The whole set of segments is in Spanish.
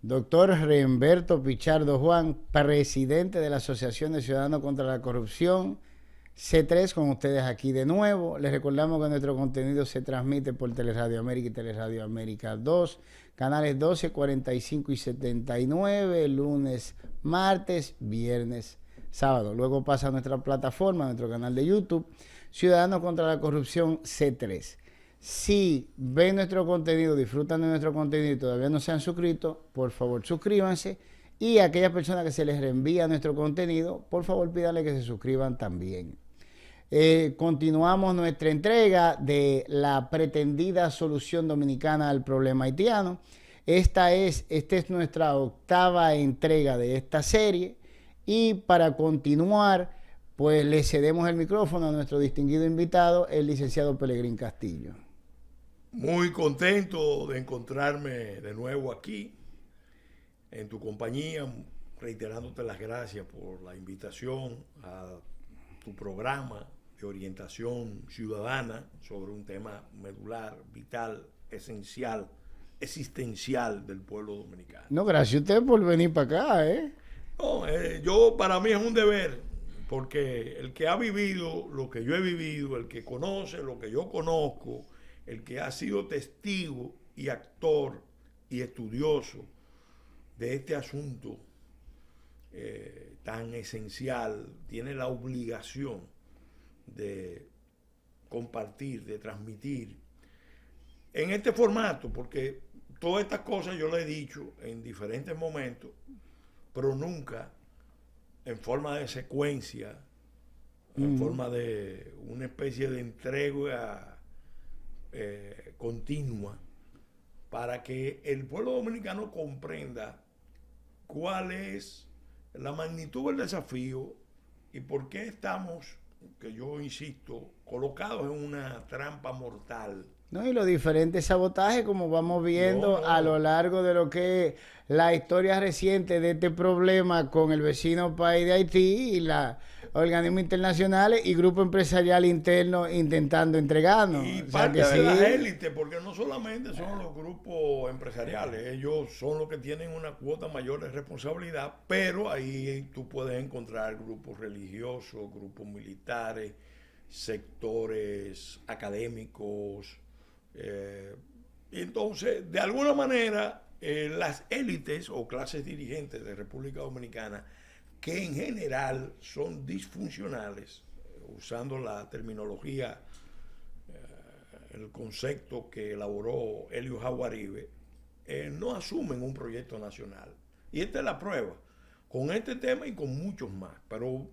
Doctor Reimberto Pichardo Juan, presidente de la Asociación de Ciudadanos contra la Corrupción, C3, con ustedes aquí de nuevo. Les recordamos que nuestro contenido se transmite por Teleradio América y Teleradio América 2, canales 12, 45 y 79, lunes, martes, viernes, sábado. Luego pasa a nuestra plataforma, a nuestro canal de YouTube, Ciudadanos contra la Corrupción C3. Si ven nuestro contenido, disfrutan de nuestro contenido y todavía no se han suscrito, por favor suscríbanse. Y a aquellas personas que se les reenvía nuestro contenido, por favor pídanle que se suscriban también. Continuamos nuestra entrega de la pretendida solución dominicana al problema haitiano. Esta es nuestra octava entrega de esta serie. Y para continuar, pues le cedemos el micrófono a nuestro distinguido invitado, el licenciado Pelegrín Castillo. Muy contento de encontrarme de nuevo aquí, en tu compañía, reiterándote las gracias por la invitación a tu programa de orientación ciudadana sobre un tema medular, vital, esencial, existencial del pueblo dominicano. No, gracias a usted por venir para acá, ¿eh? No, para mí es un deber, porque el que ha vivido lo que yo he vivido, el que conoce lo que yo conozco, el que ha sido testigo y actor y estudioso de este asunto tan esencial, tiene la obligación de compartir, de transmitir en este formato, porque todas estas cosas yo le he dicho en diferentes momentos, pero nunca en forma de secuencia, en forma de una especie de entrega continua, para que el pueblo dominicano comprenda cuál es la magnitud del desafío y por qué estamos, que yo insisto, colocados en una trampa mortal. ¿No? Y los diferentes sabotajes, como vamos viendo a lo largo de lo que es la historia reciente de este problema con el vecino país de Haití y los organismos internacionales y grupo empresarial interno intentando entregarnos. Y o sea parte que de sí. las élites, porque no solamente son los grupos empresariales, ellos son los que tienen una cuota mayor de responsabilidad, pero ahí tú puedes encontrar grupos religiosos, grupos militares, sectores académicos. Y entonces, de alguna manera, las élites o clases dirigentes de República Dominicana, que en general son disfuncionales, usando la terminología, el concepto que elaboró Helio Jaguaribe, no asumen un proyecto nacional. Y esta es la prueba, con este tema y con muchos más. Pero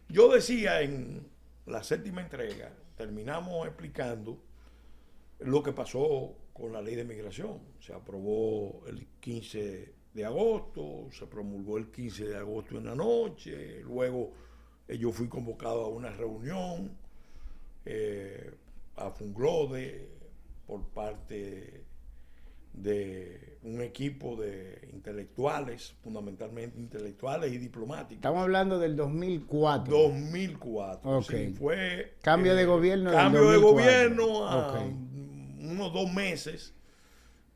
yo decía en la séptima entrega, terminamos explicando lo que pasó con la ley de migración. Se aprobó el 15 de agosto, se promulgó el 15 de agosto en la noche, luego yo fui convocado a una reunión a Funglode por parte de un equipo de intelectuales, fundamentalmente intelectuales y diplomáticos. Estamos hablando del 2004. 2004. Okay. Sí, fue cambio de gobierno. Cambio de gobierno a okay. Unos 2 meses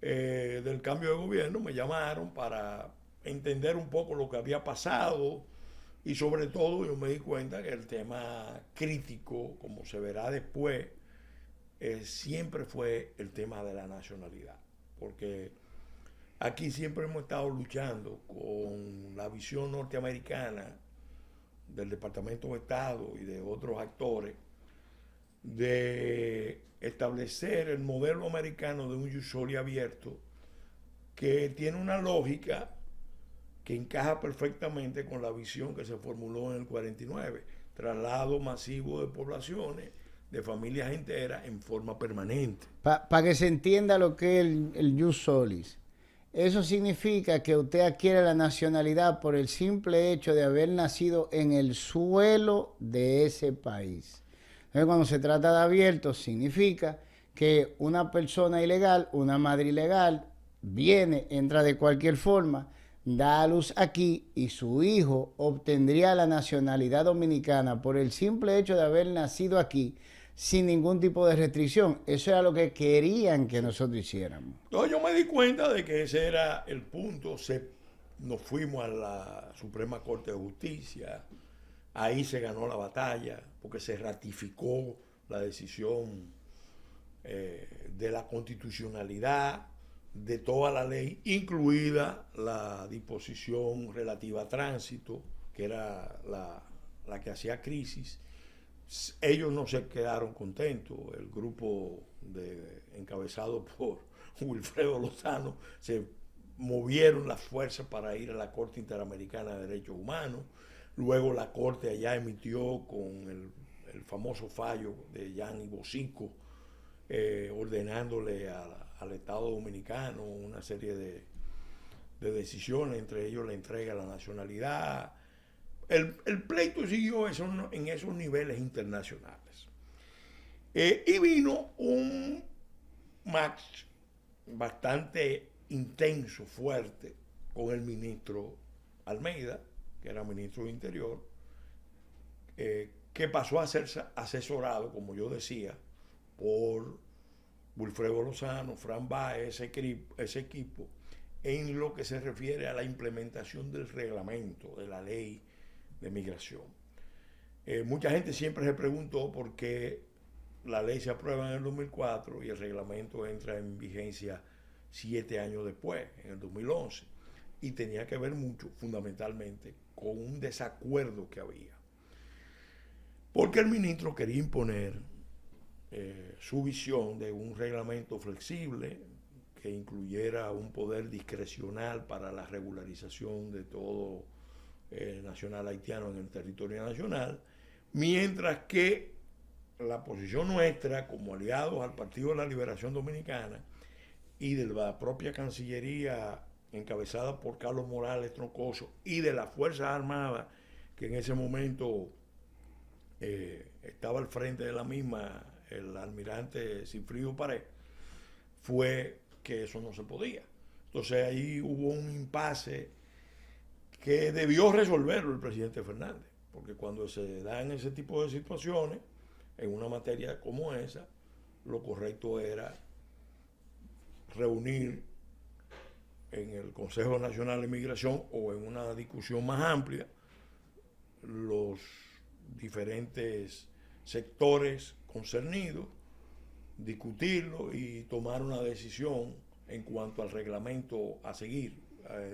del cambio de gobierno me llamaron para entender un poco lo que había pasado y sobre todo yo me di cuenta que el tema crítico, como se verá después, siempre fue el tema de la nacionalidad, porque aquí siempre hemos estado luchando con la visión norteamericana del Departamento de Estado y de otros actores de establecer el modelo americano de un jus soli abierto que tiene una lógica que encaja perfectamente con la visión que se formuló en el 49, traslado masivo de poblaciones, de familias enteras en forma permanente. Para que se entienda lo que es el jus solis, eso significa que usted adquiere la nacionalidad por el simple hecho de haber nacido en el suelo de ese país. Entonces, cuando se trata de abierto, significa que una persona ilegal, una madre ilegal, viene, entra de cualquier forma, da a luz aquí y su hijo obtendría la nacionalidad dominicana por el simple hecho de haber nacido aquí, sin ningún tipo de restricción. Eso era lo que querían que nosotros hiciéramos. Entonces yo me di cuenta de que ese era el punto. Nos fuimos a la Suprema Corte de Justicia. Ahí se ganó la batalla porque se ratificó la decisión de la constitucionalidad de toda la ley, incluida la disposición relativa a tránsito, que era la que hacía crisis. Ellos no se quedaron contentos. El grupo encabezado por Wilfredo Lozano se movieron las fuerzas para ir a la Corte Interamericana de Derechos Humanos. Luego la Corte allá emitió con el famoso fallo de Gianni Bosico, ordenándole al Estado Dominicano una serie de decisiones, entre ellos la entrega de la nacionalidad. El pleito siguió en esos niveles internacionales. Y vino un match bastante intenso, fuerte, con el ministro Almeida, que era ministro de Interior, que pasó a ser asesorado, como yo decía, por Wilfredo Lozano, Fran Báez, ese equipo, en lo que se refiere a la implementación del reglamento, de la ley de migración. Mucha gente siempre se preguntó por qué la ley se aprueba en el 2004 y el reglamento entra en vigencia 7 años después, en el 2011. Y tenía que ver mucho, fundamentalmente, con un desacuerdo que había. Porque el ministro quería imponer su visión de un reglamento flexible que incluyera un poder discrecional para la regularización de todo nacional haitiano en el territorio nacional, mientras que la posición nuestra como aliados al Partido de la Liberación Dominicana y de la propia Cancillería encabezada por Carlos Morales Troncoso y de las Fuerzas Armadas, que en ese momento estaba al frente de la misma el almirante Sigfrido Pared, fue que eso no se podía. Entonces ahí hubo un impasse que debió resolverlo el presidente Fernández, porque cuando se dan ese tipo de situaciones, en una materia como esa, lo correcto era reunir en el Consejo Nacional de Migración o en una discusión más amplia los diferentes sectores concernidos, discutirlo y tomar una decisión en cuanto al reglamento a seguir.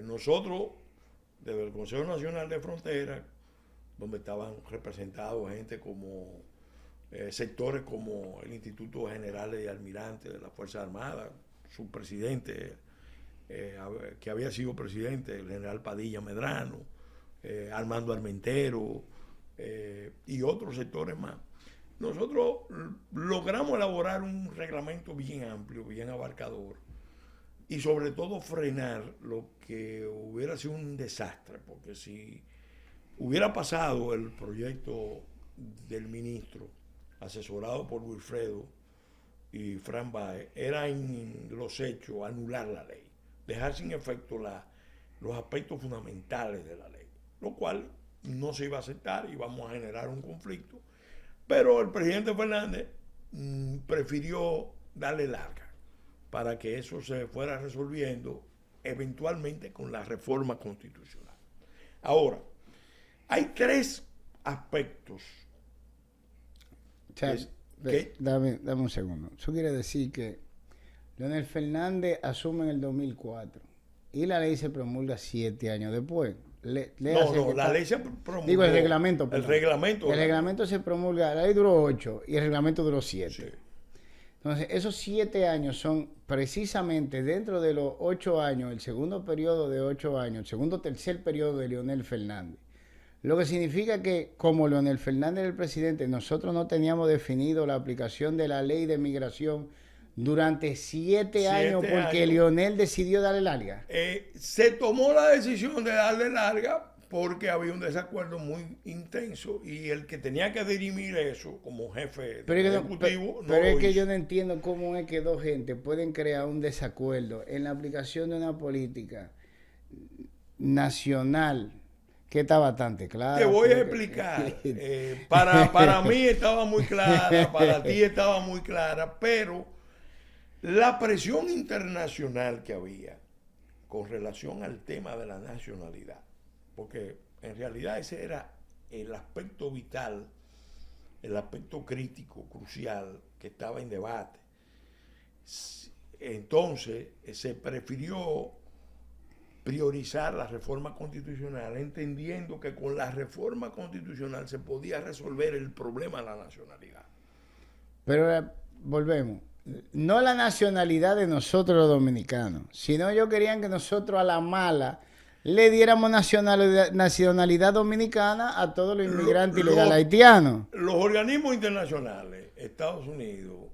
Nosotros, desde el Consejo Nacional de Frontera, donde estaban representados gente como sectores como el Instituto General de Almirantes de las Fuerzas Armadas, su presidente, que había sido presidente, el general Padilla Medrano, Armando Armentero y otros sectores más. Nosotros logramos elaborar un reglamento bien amplio, bien abarcador y sobre todo frenar lo que hubiera sido un desastre, porque si hubiera pasado el proyecto del ministro asesorado por Wilfredo y Fran Báez, era en los hechos anular la ley, dejar sin efecto los aspectos fundamentales de la ley, lo cual no se iba a aceptar y vamos a generar un conflicto. Pero el presidente Fernández prefirió darle larga para que eso se fuera resolviendo eventualmente con la reforma constitucional. Ahora, hay 3 aspectos. Dame un segundo. Eso quiere decir que Leonel Fernández asume en el 2004 y la ley se promulga 7 años después. La ley se promulgó. Digo, el reglamento. El reglamento. El reglamento se promulga, la ley duró 8 y el reglamento duró 7. Sí. Entonces, esos 7 años son precisamente dentro de los 8 años, el segundo periodo de 8 años, el tercer periodo de Leonel Fernández. Lo que significa que, como Leonel Fernández era el presidente, nosotros no teníamos definido la aplicación de la ley de migración durante 7 años porque Leonel decidió darle larga. Se tomó la decisión de darle larga porque había un desacuerdo muy intenso y el que tenía que dirimir eso como jefe ejecutivo pero es que yo no entiendo cómo es que 2 gentes pueden crear un desacuerdo en la aplicación de una política nacional Que está bastante claro. Te voy a explicar. Para mí estaba muy clara, para ti estaba muy clara, pero la presión internacional que había con relación al tema de la nacionalidad, porque en realidad ese era el aspecto vital, el aspecto crítico, crucial, que estaba en debate. Entonces se prefirió priorizar la reforma constitucional, entendiendo que con la reforma constitucional se podía resolver el problema de la nacionalidad. Pero volvemos. No la nacionalidad de nosotros los dominicanos, sino ellos querían que nosotros a la mala le diéramos nacionalidad dominicana a todos los inmigrantes ilegales haitianos. Los organismos internacionales, Estados Unidos,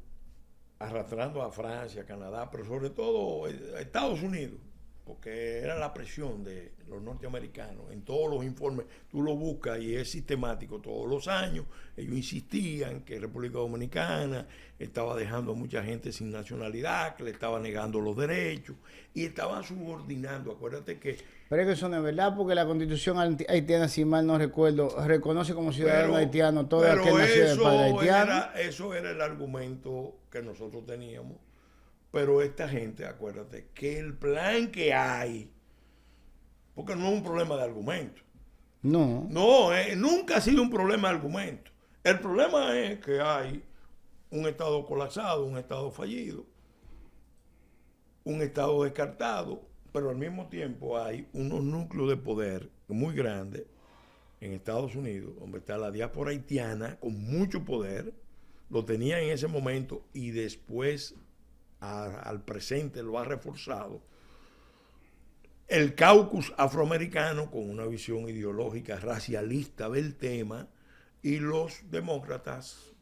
arrastrando a Francia, Canadá, pero sobre todo a Estados Unidos, porque era la presión de los norteamericanos en todos los informes, tú lo buscas y es sistemático todos los años. Ellos insistían que República Dominicana estaba dejando a mucha gente sin nacionalidad, que le estaba negando los derechos y estaban subordinando, acuérdate que... Pero es que eso no es verdad, porque la constitución haitiana, si mal no recuerdo, reconoce como ciudadano haitiano todo aquel nacido del padre haitiano. Eso era el argumento que nosotros teníamos. Pero esta gente, acuérdate, que el plan que hay, porque no es un problema de argumento. No. No, nunca ha sido un problema de argumento. El problema es que hay un Estado colapsado, un Estado fallido, un Estado descartado, pero al mismo tiempo hay unos núcleos de poder muy grandes en Estados Unidos, donde está la diáspora haitiana con mucho poder, lo tenía en ese momento y después al presente lo ha reforzado. El caucus afroamericano con una visión ideológica racialista del tema y los demócratas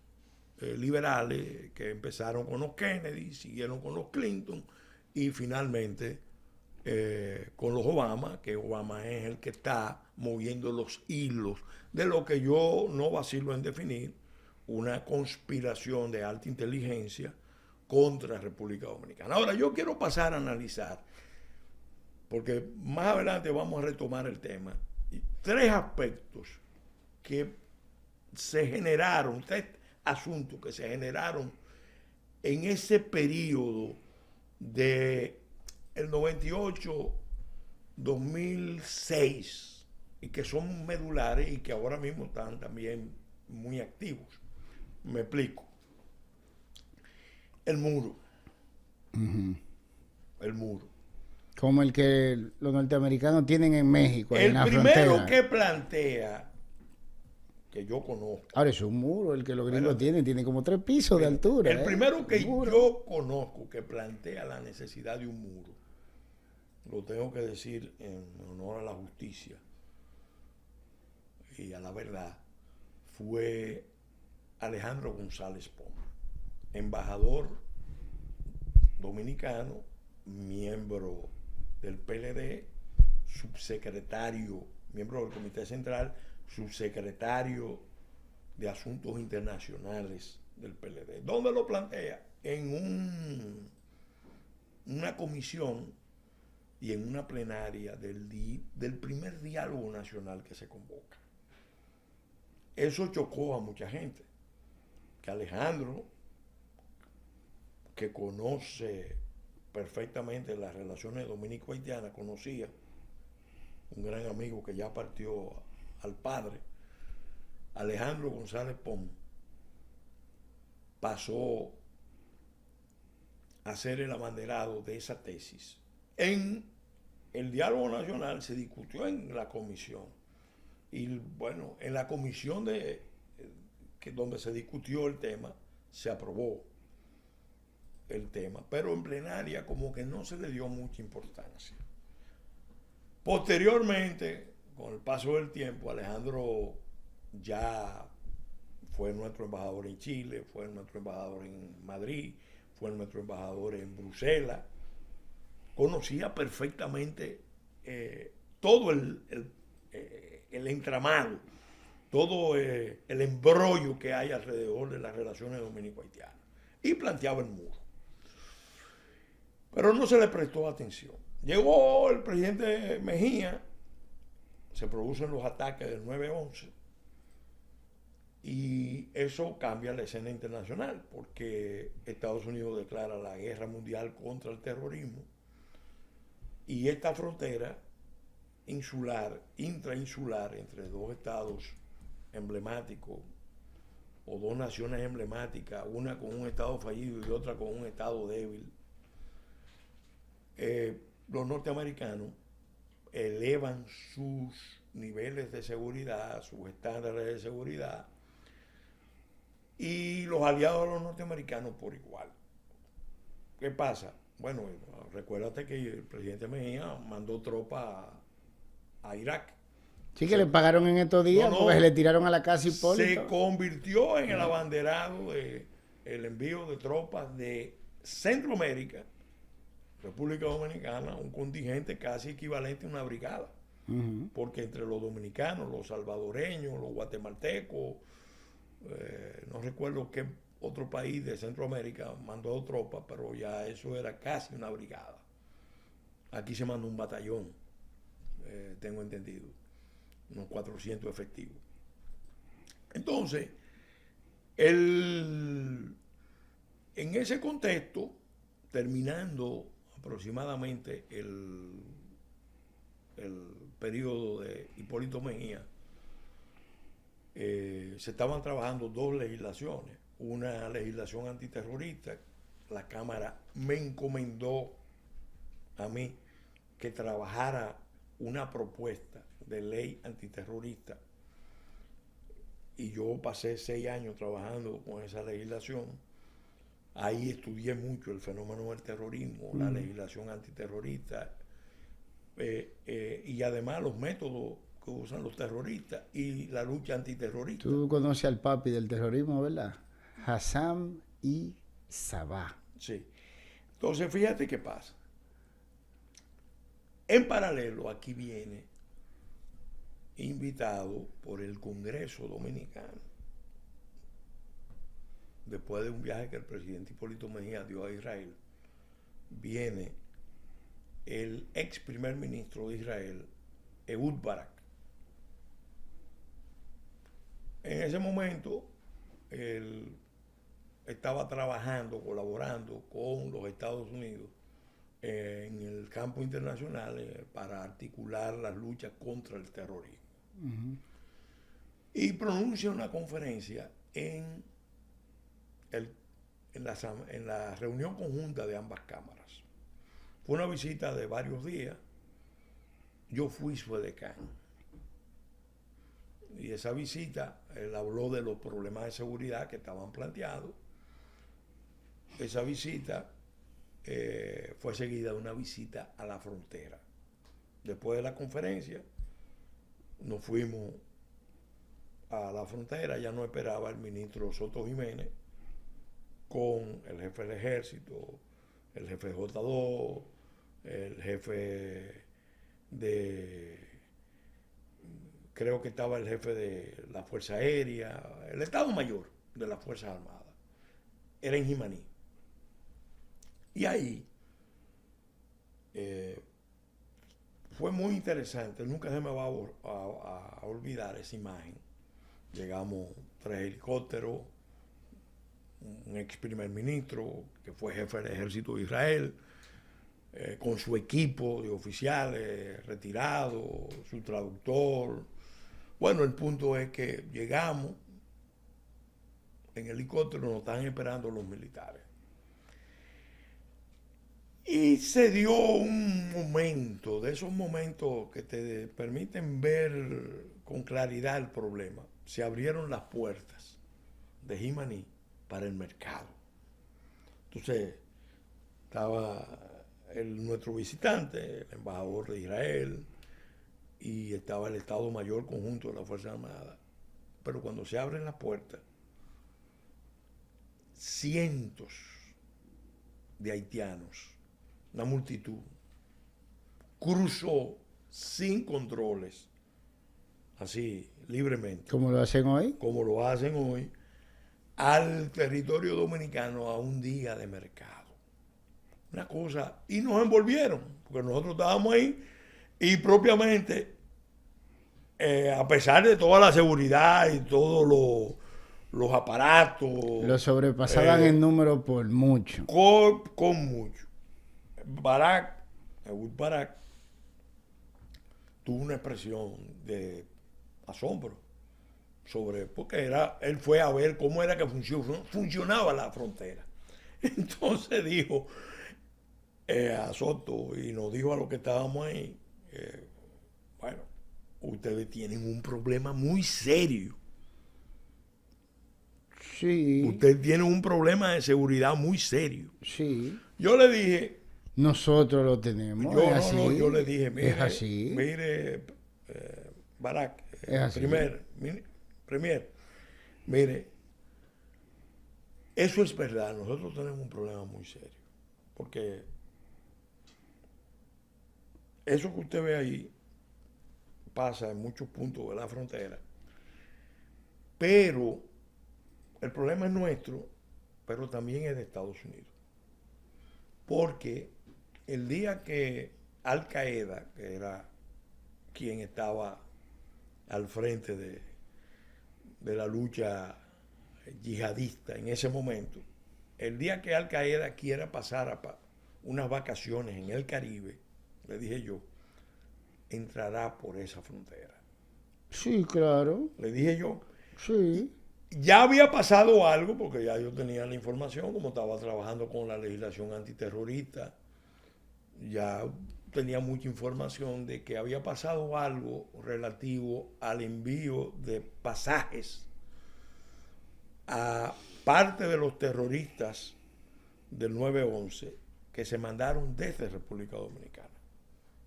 liberales que empezaron con los Kennedy, siguieron con los Clinton y finalmente con los Obama, que Obama es el que está moviendo los hilos de lo que yo no vacilo en definir una conspiración de alta inteligencia contra República Dominicana. Ahora, yo quiero pasar a analizar, porque más adelante vamos a retomar el tema, tres aspectos que se generaron, tres asuntos que se generaron en ese periodo de el 98-2006 y que son medulares y que ahora mismo están también muy activos. Me explico. El muro. El muro. Como el que los norteamericanos tienen en México. El en la primero frontera. que plantea, que yo conozco. Ahora es un muro, el que los gringos tiene como 3 pisos de altura. El primero que yo conozco que plantea la necesidad de un muro, lo tengo que decir en honor a la justicia y a la verdad, fue Alejandro González Pons, embajador dominicano, miembro del PLD, subsecretario, miembro del Comité Central, subsecretario de Asuntos Internacionales del PLD. ¿Dónde lo plantea? En una comisión y en una plenaria del primer diálogo nacional que se convoca. Eso chocó a mucha gente, que Alejandro, que conoce perfectamente las relaciones dominico-haitianas, conocía un gran amigo que ya partió al padre, Alejandro González Pons, pasó a ser el abanderado de esa tesis. En el diálogo nacional se discutió en la comisión y bueno, en la comisión donde se discutió el tema, se aprobó el tema, pero en plenaria como que no se le dio mucha importancia. Posteriormente, con el paso del tiempo, Alejandro ya fue nuestro embajador en Chile, fue nuestro embajador en Madrid, fue nuestro embajador en Bruselas, conocía perfectamente todo el entramado, todo el embrollo que hay alrededor de las relaciones dominico-haitianas y planteaba el muro. Pero no se le prestó atención. Llegó el presidente Mejía se producen los ataques del 9/11 y eso cambia la escena internacional porque Estados Unidos declara la guerra mundial contra el terrorismo y esta frontera insular, intrainsular entre dos estados emblemáticos o dos naciones emblemáticas, una con un estado fallido y otra con un estado débil, los norteamericanos elevan sus niveles de seguridad, sus estándares de seguridad, y los aliados de los norteamericanos por igual. ¿Qué pasa? Bueno, recuérdate que el presidente Mejía mandó tropas a Irak. Sí, que le pagaron en estos días porque se le tiraron a la casa Hipólito. Se convirtió en el abanderado del envío de tropas de Centroamérica, República Dominicana, un contingente casi equivalente a una brigada. Porque entre los dominicanos, los salvadoreños, los guatemaltecos, no recuerdo qué otro país de Centroamérica mandó tropas, pero ya eso era casi una brigada. Aquí se mandó un batallón, tengo entendido, unos 400 efectivos. Entonces, en ese contexto, terminando aproximadamente el periodo de Hipólito Mejía, se estaban trabajando dos legislaciones. Una legislación antiterrorista, la Cámara me encomendó a mí que trabajara una propuesta de ley antiterrorista y yo pasé 6 años trabajando con esa legislación. Ahí estudié mucho el fenómeno del terrorismo, la legislación antiterrorista y además los métodos que usan los terroristas y la lucha antiterrorista. Tú conoces al papi del terrorismo, ¿verdad? Hassan y Sabah. Sí. Entonces, fíjate qué pasa. En paralelo, aquí viene invitado por el Congreso Dominicano, después de un viaje que el presidente Hipólito Mejía dio a Israel, viene el ex primer ministro de Israel, Ehud Barak. En ese momento, él estaba trabajando, colaborando con los Estados Unidos en el campo internacional para articular las luchas contra el terrorismo. Y pronuncia una conferencia en la reunión conjunta de ambas cámaras. Fue una visita de varios días. Yo fui su edecán. Y esa visita, él habló de los problemas de seguridad que estaban planteados. Esa visita fue seguida de una visita a la frontera. Después de la conferencia, nos fuimos a la frontera. Ya nos esperaba el ministro Soto Jiménez con el jefe del ejército, el jefe de J2, el jefe creo que estaba el jefe de la Fuerza Aérea, el Estado Mayor de las Fuerzas Armadas. Era en Jimaní. Y ahí fue muy interesante, nunca se me va a olvidar esa imagen. Llegamos 3 helicópteros, un ex primer ministro que fue jefe del ejército de Israel, con su equipo de oficiales retirados, su traductor. Bueno, el punto es que llegamos en helicóptero, nos están esperando los militares. Y se dio un momento, de esos momentos que te permiten ver con claridad el problema. Se abrieron las puertas de Jimaní para el mercado. Entonces, estaba nuestro visitante, el embajador de Israel, y estaba el Estado Mayor Conjunto de la Fuerza Armada. Pero cuando se abren las puertas, cientos de haitianos, una multitud, cruzó sin controles, así, libremente. ¿Cómo lo hacen hoy? Como lo hacen hoy, al territorio dominicano a un día de mercado. Una cosa, y nos envolvieron, porque nosotros estábamos ahí, y propiamente a pesar de toda la seguridad y todos los aparatos, Lo sobrepasaban en número por mucho. con mucho. Ehud Barak, tuvo una expresión de asombro sobre, porque él fue a ver cómo era que funcionaba la frontera. Entonces dijo a Soto y nos dijo a los que estábamos ahí, bueno, ustedes tienen un problema muy serio. Sí. Ustedes tienen un problema de seguridad muy serio. Sí. Yo le dije, Nosotros lo tenemos. yo Es no, así. no, yo le dije, Es así. mire, Barak, Es así. Premier, mire, eso es verdad, nosotros tenemos un problema muy serio, porque eso que usted ve ahí pasa en muchos puntos de la frontera, pero el problema es nuestro, pero también es de Estados Unidos. Porque el día que Al Qaeda, que era quien estaba al frente de la lucha yihadista en ese momento, el día que Al Qaeda quiera pasar a unas vacaciones en el Caribe, le dije yo, entrará por esa frontera. Sí, claro. Le dije yo. Sí. Ya había pasado algo, porque ya yo tenía la información, como estaba trabajando con la legislación antiterrorista, ya tenía mucha información de que había pasado algo relativo al envío de pasajes a parte de los terroristas del 9/11 que se mandaron desde República Dominicana,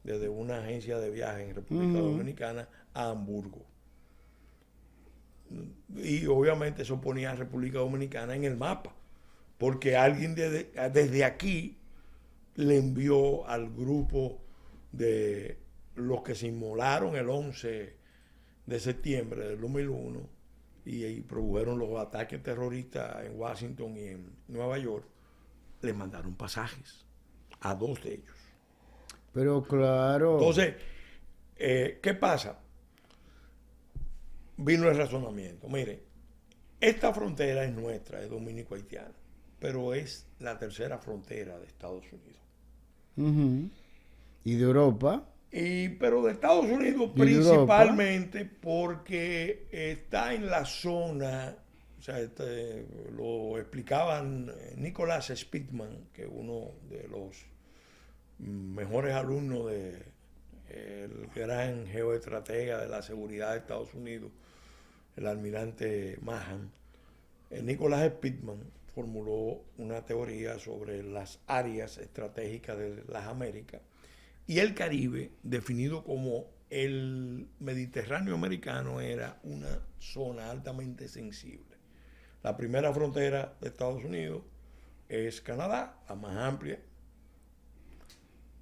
desde una agencia de viaje en República Dominicana a Hamburgo. Y obviamente eso ponía a República Dominicana en el mapa, porque alguien desde aquí le envió al grupo de los que se inmolaron el 11 de septiembre del 2001 y produjeron los ataques terroristas en Washington y en Nueva York, le mandaron pasajes a 2 de ellos. Pero claro. Entonces, ¿qué pasa? Vino el razonamiento. Mire, esta frontera es nuestra, es dominico-haitiana, pero es la tercera frontera de Estados Unidos. ¿Y de Europa? Pero de Estados Unidos principalmente porque está en la zona, o sea, lo explicaban Nicholas Spitman, que es uno de los mejores alumnos del gran geoestratega de la seguridad de Estados Unidos, el almirante Mahan. Nicholas Spitman formuló una teoría sobre las áreas estratégicas de las Américas y el Caribe, definido como el Mediterráneo americano, era una zona altamente sensible. La primera frontera de Estados Unidos es Canadá, la más amplia,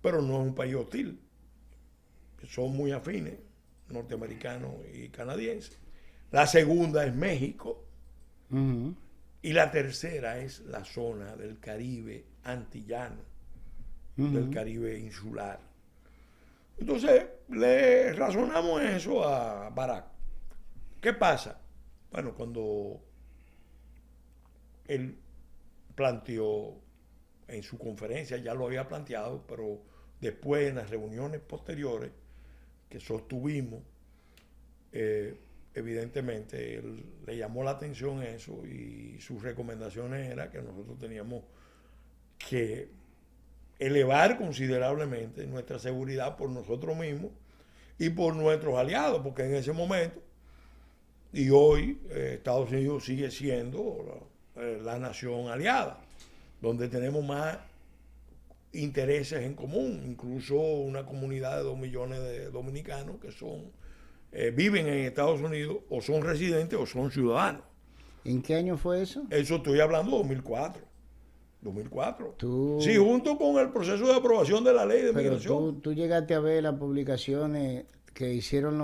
pero no es un país hostil. Son muy afines, norteamericanos y canadienses. La segunda es México. Y la tercera es la zona del Caribe antillano, del Caribe insular. Entonces, le razonamos eso a Barak. ¿Qué pasa? Bueno, cuando él planteó en su conferencia, ya lo había planteado, pero después en las reuniones posteriores que sostuvimos, evidentemente él le llamó la atención eso y sus recomendaciones eran que nosotros teníamos que elevar considerablemente nuestra seguridad por nosotros mismos y por nuestros aliados, porque en ese momento y hoy Estados Unidos sigue siendo la nación aliada, donde tenemos más intereses en común, incluso una comunidad de 2 millones de dominicanos que viven en Estados Unidos o son residentes o son ciudadanos. ¿En qué año fue eso? Eso estoy hablando de 2004. 2004. Tú, Sí, junto con el proceso de aprobación de la ley de pero migración. tú llegaste a ver las publicaciones que hicieron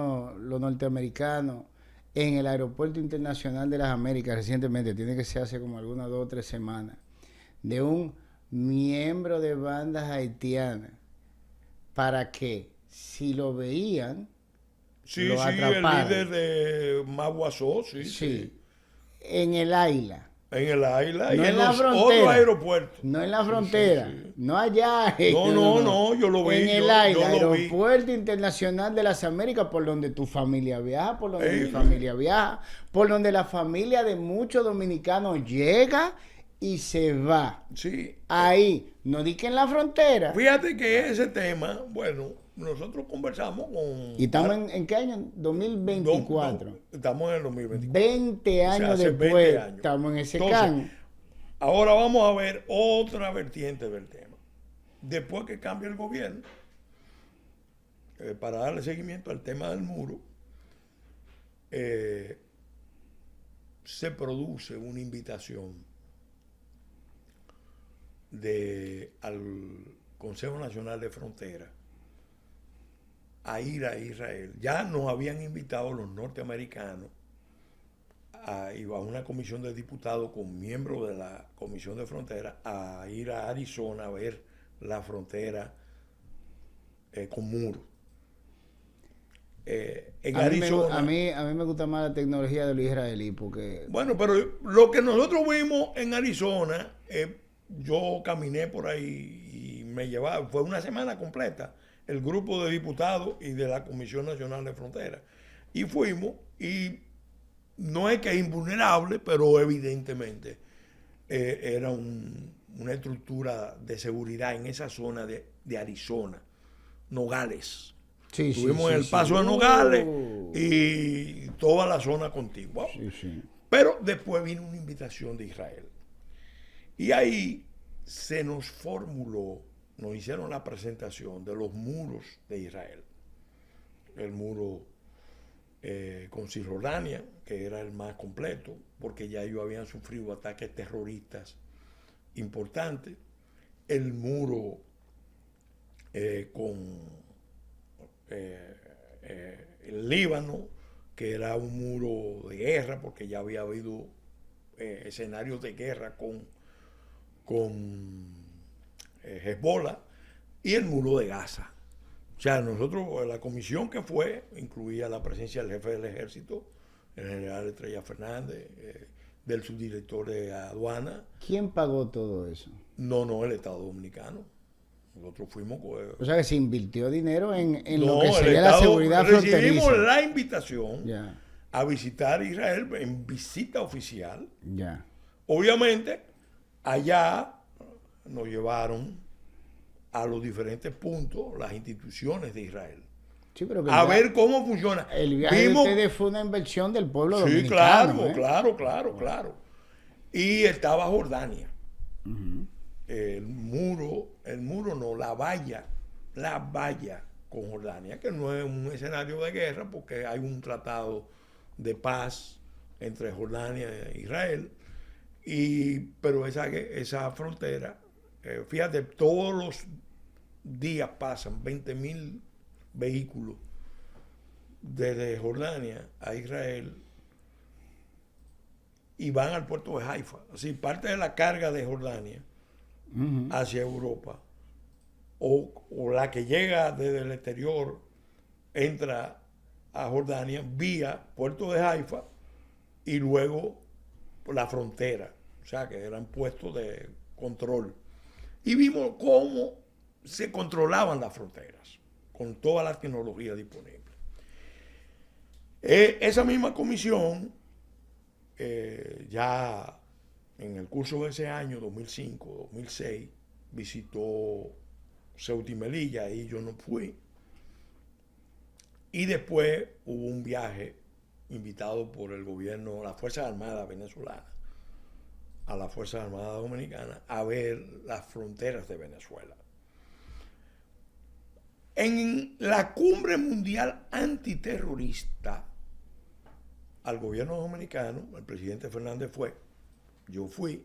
los norteamericanos en el Aeropuerto Internacional de las Américas recientemente, tiene que ser hace como algunas 2 o 3 semanas, de un miembro de bandas haitianas, para que si lo veían, Sí, lo sí, atraparon. el líder de Maguazó, sí, Sí, sí. en el Aila, En el Aila y no en en la los otros frontera, aeropuertos. no en la Sí, sí, frontera, sí. no allá, No, no, no, no. no, yo lo En vi, el yo Aila, lo vi. Aeropuerto Internacional de las Américas, por donde tu familia viaja, por donde mi Ey, familia viaja, por donde la familia de muchos dominicanos llega y se va. sí. Ahí, no di que en la frontera. Fíjate que ese tema, bueno, nosotros conversamos ¿Y con... estamos en qué año? 2024. Estamos en el 2024. 20 O sea, años hace 20 después, años. estamos en ese Entonces, can. ahora vamos a ver otra vertiente del tema. Después que cambie el gobierno, para darle seguimiento al tema del muro, se produce una invitación al Consejo Nacional de Frontera a ir a Israel. Ya nos habían invitado los norteamericanos a una comisión de diputados con miembros de la Comisión de Frontera a ir a Arizona a ver la frontera con muros. En Arizona. A mí me gusta más la tecnología de los israelíes porque... Bueno, pero lo que nosotros vimos en Arizona, yo caminé por ahí y me llevaba, fue una semana completa, el grupo de diputados y de la Comisión Nacional de Frontera. Y fuimos, y no es que es invulnerable, pero evidentemente era una estructura de seguridad en esa zona de Arizona, Nogales. Sí, sí, Estuvimos sí, en el sí. paso de Nogales y toda la zona contigua. Sí, sí. Pero después vino una invitación de Israel. Y ahí se nos formuló, nos hicieron la presentación de los muros de Israel. El muro con Cisjordania, que era el más completo, porque ya ellos habían sufrido ataques terroristas importantes. El muro con el Líbano, que era un muro de guerra, porque ya había habido escenarios de guerra con Hezbollah, y el muro de Gaza. O sea, nosotros, la comisión que fue, incluía la presencia del jefe del ejército, el general Estrella Fernández, del subdirector de aduana. ¿Quién pagó todo eso? No, el Estado Dominicano. Nosotros fuimos... O sea que se invirtió dinero en no, lo que sería la seguridad fronteriza. Recibimos la invitación Ya, a visitar Israel en visita oficial. ya. Obviamente, allá nos llevaron a los diferentes puntos, las instituciones de Israel, Sí, pero que a ver cómo funciona. el viaje Vimos, de ustedes fue una inversión del pueblo sí, dominicano. claro. Y estaba Jordania. El muro no, la valla con Jordania, que no es un escenario de guerra porque hay un tratado de paz entre Jordania e Israel, pero esa frontera, fíjate, todos los días pasan 20.000 vehículos desde Jordania a Israel y van al puerto de Haifa. Así, parte de la carga de Jordania hacia Europa, o la que llega desde el exterior, entra a Jordania vía puerto de Haifa y luego por la frontera. O sea, que eran puestos de control. Y vimos cómo se controlaban las fronteras con toda la tecnología disponible. Esa misma comisión, ya en el curso de ese año, 2005, 2006, visitó Ceuta y Melilla, ahí yo no fui. Y después hubo un viaje invitado por el gobierno, las Fuerzas Armadas venezolanas, a las Fuerzas Armadas Dominicanas, a ver las fronteras de Venezuela. En la cumbre mundial antiterrorista, al gobierno dominicano, el presidente Fernández fue, yo fui,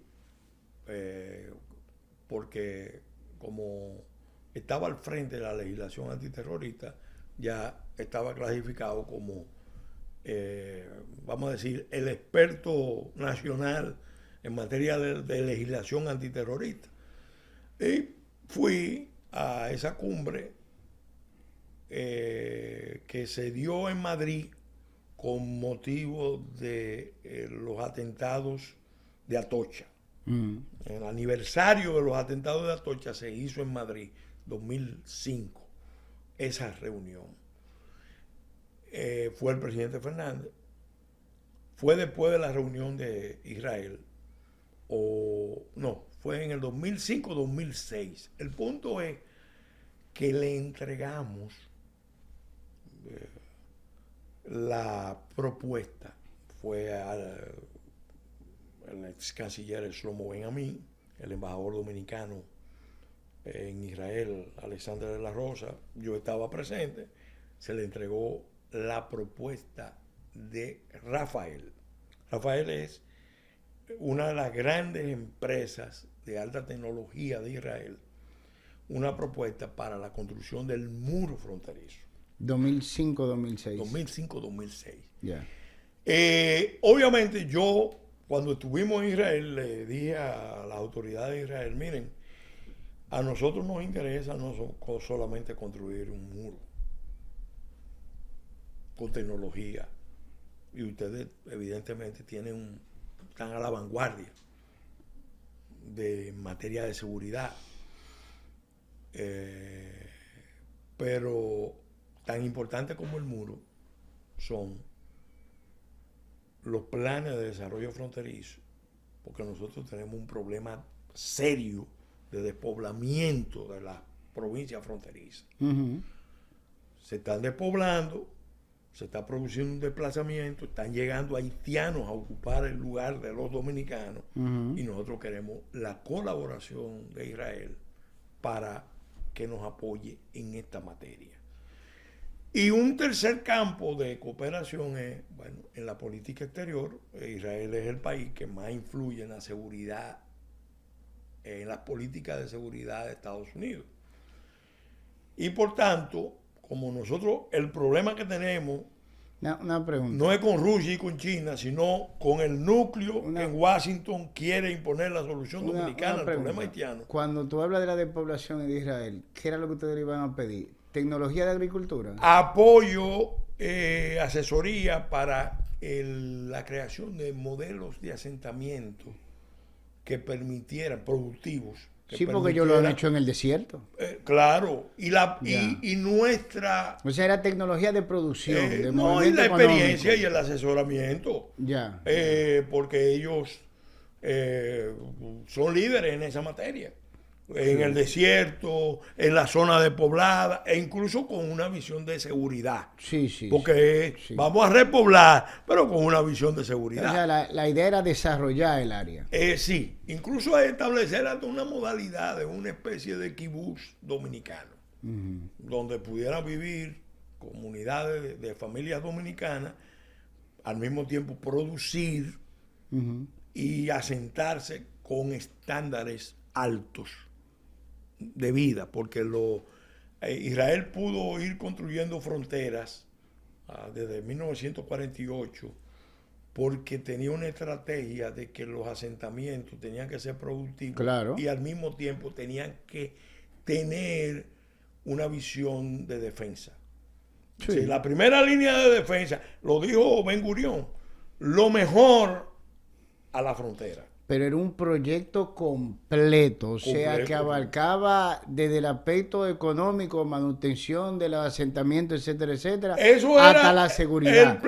porque como estaba al frente de la legislación antiterrorista, ya estaba clasificado como, vamos a decir, el experto nacional en materia de legislación antiterrorista. Y fui a esa cumbre que se dio en Madrid con motivo de los atentados de Atocha. El aniversario de los atentados de Atocha se hizo en Madrid, 2005, esa reunión. Fue el presidente Fernández. Fue después de la reunión de Israel. No, fue en el 2005-2006. El punto es que le entregamos la propuesta. Fue al ex canciller Shlomo Ben-Ammi, el embajador dominicano en Israel, Alexander de la Rosa. Yo estaba presente. Se le entregó la propuesta de Rafael. Rafael es una de las grandes empresas de alta tecnología de Israel, una propuesta para la construcción del muro fronterizo. 2005-2006. 2005-2006. Yeah. Obviamente yo, cuando estuvimos en Israel, le dije a las autoridades de Israel, miren, a nosotros nos interesa no solamente construir un muro con tecnología, y ustedes evidentemente están a la vanguardia de materia de seguridad, pero tan importante como el muro son los planes de desarrollo fronterizo, porque nosotros tenemos un problema serio de despoblamiento de las provincias fronterizas. Se están despoblando, se está produciendo un desplazamiento, están llegando haitianos a ocupar el lugar de los dominicanos, y nosotros queremos la colaboración de Israel para que nos apoye en esta materia. Y un tercer campo de cooperación es, bueno, en la política exterior. Israel es el país que más influye en la seguridad, en las políticas de seguridad de Estados Unidos. Y por tanto, como nosotros, el problema que tenemos una pregunta. No es con Rusia y con China, sino con el núcleo que en Washington quiere imponer la solución dominicana al problema haitiano. Cuando tú hablas de la despoblación de Israel, ¿qué era lo que ustedes le iban a pedir? ¿Tecnología de agricultura? Apoyo, asesoría para la creación de modelos de asentamiento que permitieran, productivos. Sí, porque ellos lo han hecho en el desierto. Claro, y nuestra... O sea, era tecnología de producción, de no, y la experiencia y el asesoramiento. Ya. Porque ellos son líderes en esa materia. En el desierto, en la zona despoblada, e incluso con una visión de seguridad. Sí, sí. Porque vamos a repoblar, pero con una visión de seguridad. O sea, la idea era desarrollar el área. Sí, incluso establecer hasta una modalidad de una especie de kibutz dominicano, donde pudieran vivir comunidades de familias dominicanas, al mismo tiempo producir y asentarse con estándares altos de vida, porque Israel pudo ir construyendo fronteras desde 1948 porque tenía una estrategia de que los asentamientos tenían que ser productivos, claro, y al mismo tiempo tenían que tener una visión de defensa. Sí. Sí, la primera línea de defensa, lo dijo Ben Gurión, lo mejor a la frontera. Pero era un proyecto completo, o sea, que abarcaba desde el aspecto económico, manutención de los asentamientos, etcétera, etcétera, eso hasta era la seguridad.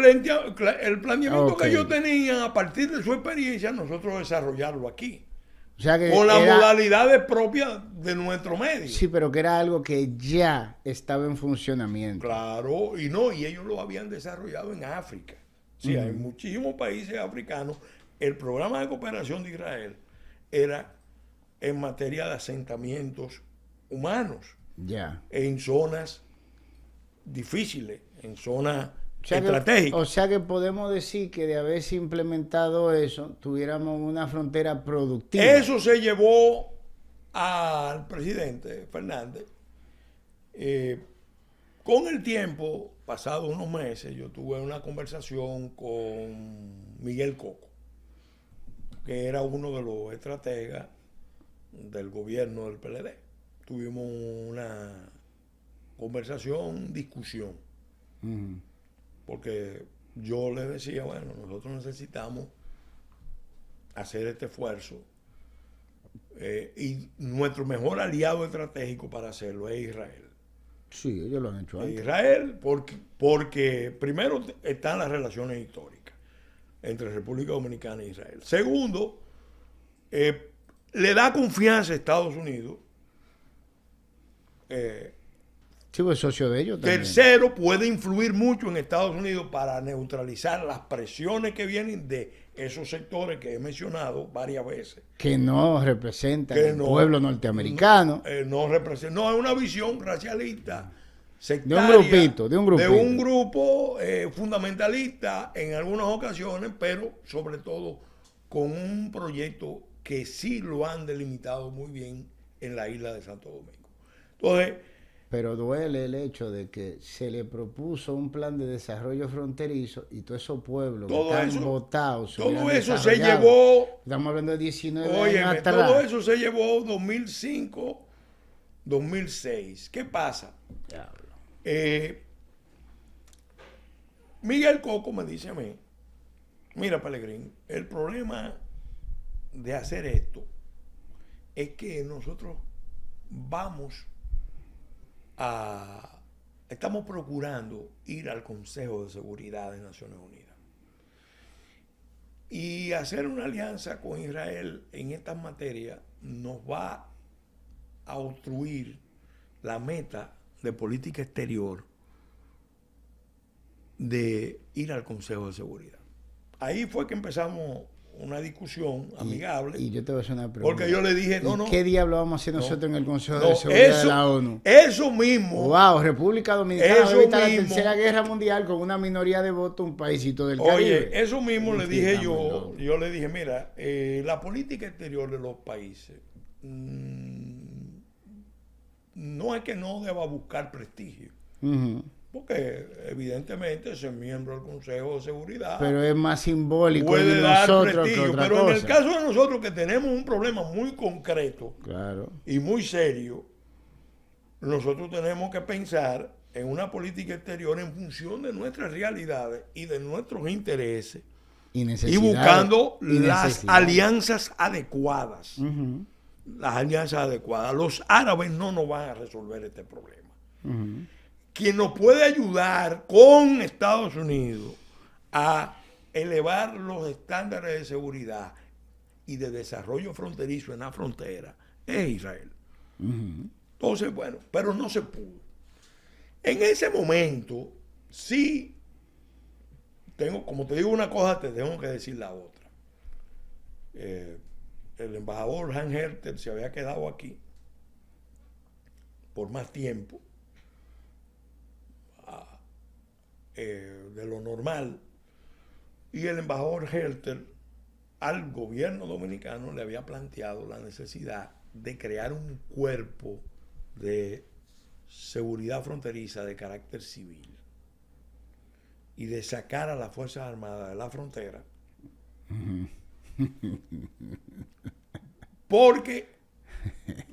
El planeamiento que ellos tenían a partir de su experiencia, nosotros desarrollarlo aquí. O sea que con las modalidades propias de nuestro medio. Sí, pero que era algo que ya estaba en funcionamiento. Claro, y ellos lo habían desarrollado en África. Sí, hay muchísimos países africanos. El programa de cooperación de Israel era en materia de asentamientos humanos. Ya. En zonas difíciles, en zonas estratégicas. O sea que podemos decir que de haberse implementado eso, tuviéramos una frontera productiva. Eso se llevó al presidente Fernández. Con el tiempo, pasado unos meses, yo tuve una conversación con Miguel Coco, que era uno de los estrategas del gobierno del PLD. Tuvimos conversación, discusión. Ujú. Porque yo les decía, bueno, nosotros necesitamos hacer este esfuerzo y nuestro mejor aliado estratégico para hacerlo es Israel. Sí, ellos lo han hecho antes. Israel, porque primero están las relaciones históricas entre República Dominicana e Israel. Segundo, le da confianza a Estados Unidos. Sí, pues socio de ellos también. Tercero, puede influir mucho en Estados Unidos para neutralizar las presiones que vienen de esos sectores que he mencionado varias veces. Que no representan Que el no- pueblo norteamericano. No representa, no es una visión racialista, De un sectaria, grupito, de un grupito. de un grupo fundamentalista en algunas ocasiones, pero sobre todo con un proyecto que sí lo han delimitado muy bien en la isla de Santo Domingo. Entonces, Pero duele el hecho de que se le propuso un plan de desarrollo fronterizo y todos esos pueblos que Todo están eso- votados. todo eso se llevó, Estamos hablando de 19 óyeme, años todo atrás. eso se llevó 2005, 2006. ¿Qué pasa? Diablo. Miguel Coco me dice a mí, mira Pelegrín, el problema de hacer esto es que nosotros estamos procurando ir al Consejo de Seguridad de Naciones Unidas y hacer una alianza con Israel en estas materias nos va a obstruir la meta de política exterior de ir al Consejo de Seguridad. Ahí fue que empezamos una discusión amigable. Y yo te voy a hacer una pregunta. Porque yo le dije, no, ¿Y no. qué diablo vamos a hacer No. nosotros en el Consejo No, de Seguridad de la ONU? Eso mismo. Wow, República Dominicana Eso ahorita la mismo. Tercera Guerra Mundial con una minoría de votos, un paísito del Oye, Caribe. eso mismo le Sí, dije estamos yo le dije, mira, la política exterior de los países no es que no deba buscar prestigio, Ujú. porque evidentemente ser miembro del Consejo de Seguridad Pero es más simbólico puede de dar nosotros que prestigio, otra pero en el cosa. caso de nosotros que tenemos un problema muy concreto Claro. y muy serio, nosotros tenemos que pensar en una política exterior en función de nuestras realidades y de nuestros intereses Y y necesidades. buscando Y las necesidades. alianzas adecuadas. Ujú, Las alianzas adecuadas. Los árabes no nos van a resolver este problema. ujú. Quien nos puede ayudar con Estados Unidos a elevar los estándares de seguridad y de desarrollo fronterizo en la frontera es Israel. Ujú. Entonces, bueno, pero no se pudo. En ese momento, sí, como te digo una cosa, te tengo que decir la otra. El embajador Hans Herter se había quedado aquí por más tiempo de lo normal, y el embajador Herter al gobierno dominicano le había planteado la necesidad de crear un cuerpo de seguridad fronteriza de carácter civil y de sacar a las Fuerzas Armadas de la frontera, porque,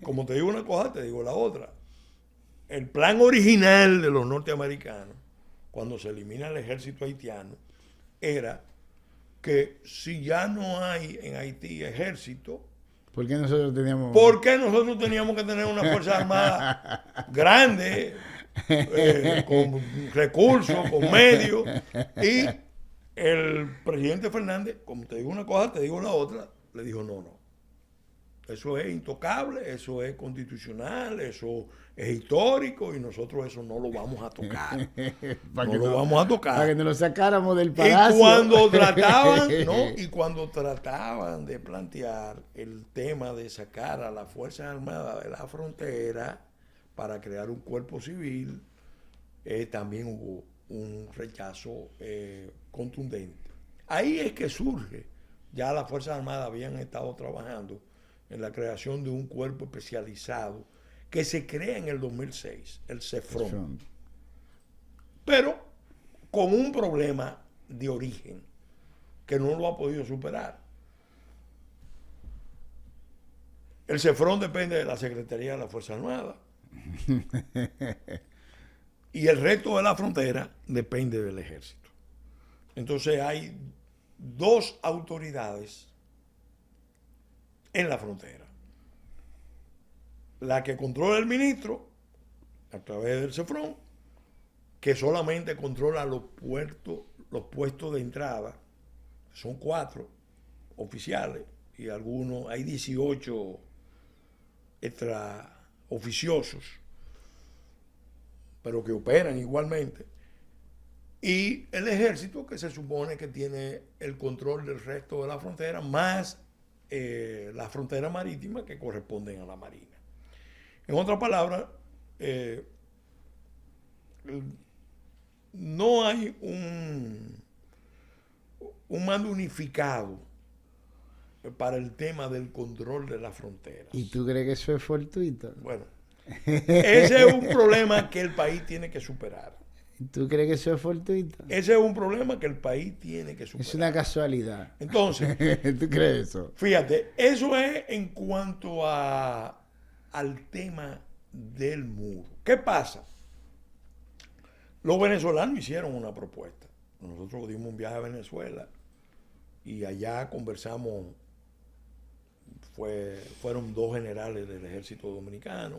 como te digo una cosa, te digo la otra. El plan original de los norteamericanos, cuando se elimina el ejército haitiano, era que si ya no hay en Haití ejército, ¿Por qué nosotros teníamos... ¿por qué nosotros teníamos que tener una fuerza armada grande, con recursos, con medios? Y el presidente Fernández, como te digo una cosa, te digo la otra, le dijo no. Eso es intocable, eso es constitucional, eso es histórico y nosotros eso no lo vamos a tocar. No lo vamos a tocar. Para que nos lo sacáramos del Y palacio. cuando trataban de plantear el tema de sacar a las Fuerzas Armadas de la frontera para crear un cuerpo civil, también hubo un rechazo contundente. Ahí es que surge, ya las Fuerzas Armadas habían estado trabajando en la creación de un cuerpo especializado que se crea en el 2006, el CEFRON. Pero con un problema de origen que no lo ha podido superar. El CEFRON depende de la Secretaría de la Fuerza Armada. y el resto de la frontera depende del ejército. Entonces hay dos autoridades en la frontera. La que controla el ministro a través del CEFRON, que solamente controla los puestos de entrada. Son 4 oficiales y algunos, hay 18 extraoficiosos, pero que operan igualmente. Y el ejército, que se supone que tiene el control del resto de la frontera, más la frontera marítima que corresponden a la Marina. En otras palabras, no hay un mando unificado para el tema del control de las fronteras. ¿Y tú crees que eso es fortuito? Bueno, ese es un problema que el país tiene que superar. ¿Tú crees que eso es fortuito? Ese es un problema que el país tiene que superar. Es una casualidad. Entonces, ¿tú crees eso? fíjate, eso es en cuanto al tema del muro. ¿Qué pasa? Los venezolanos hicieron una propuesta. Nosotros dimos un viaje a Venezuela y allá conversamos. Fueron 2 generales del ejército dominicano,